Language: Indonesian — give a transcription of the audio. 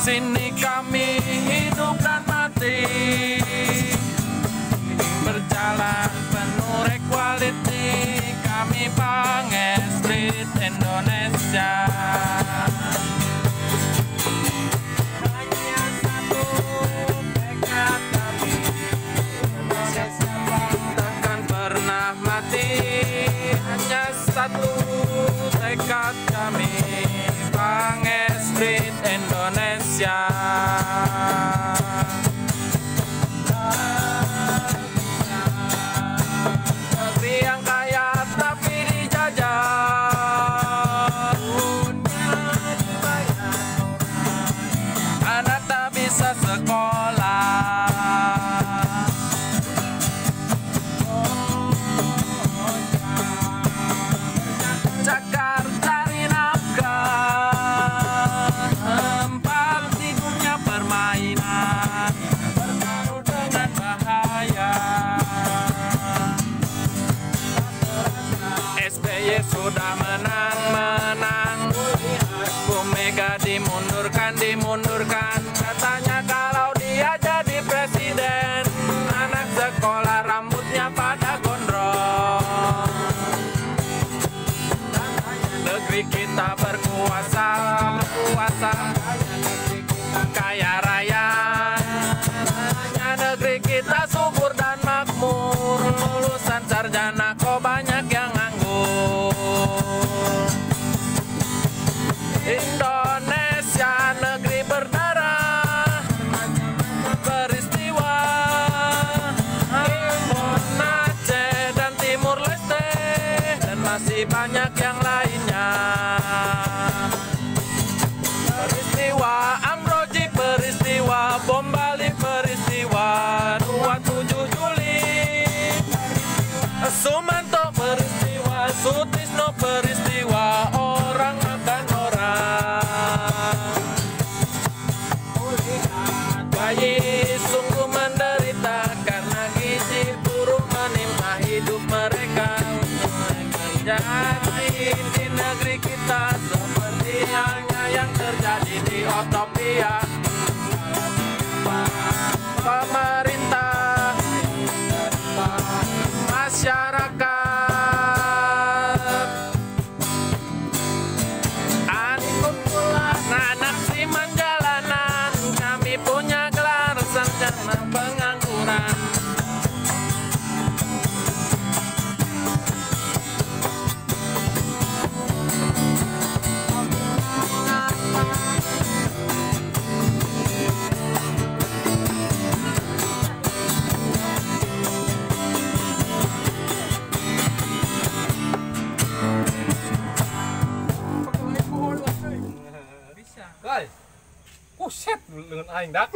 sini kami hidup dan mati, berjalan penuh equality. Kami Pangestrit Indonesia. Hanya satu tekad kami, Indonesia takkan pernah mati. Hanya satu tekad kami, Pangestrit Indonesia. Negeri yang kaya tapi dijajah, anak tak bisa sekolah. Cakar cari nafkah, tempat tidurnya permainan, bertaruh dengan bahaya. SBY sudah menang. Bu Mega dimundurkan. Katanya kalau dia jadi presiden, anak sekolah rambutnya pada gondrong. Negeri kita berkuasa, kaya raya. Negeri kita subur dan makmur, lulusan sarjana kok banyak yang nganggur. Indonesia negeri berdarah, peristiwa Ambon, Aceh dan Timur Leste, dan masih banyak yang lainnya. Peristiwa Amroji, peristiwa bom Bali, peristiwa 27 Juli, Sumanto peristiwa, Sutisno peristiwa, orang makan orang. Bayi sungguh menderita karena gizi buruk menimpa hidup mereka. Jadi di negeri kita seperti halnya yang terjadi di Otopia. Pemerintah, masyarakat, anak siman jalanan, kami punya gelar sarjana pengangguran. Guys, kuset dengan aing dak.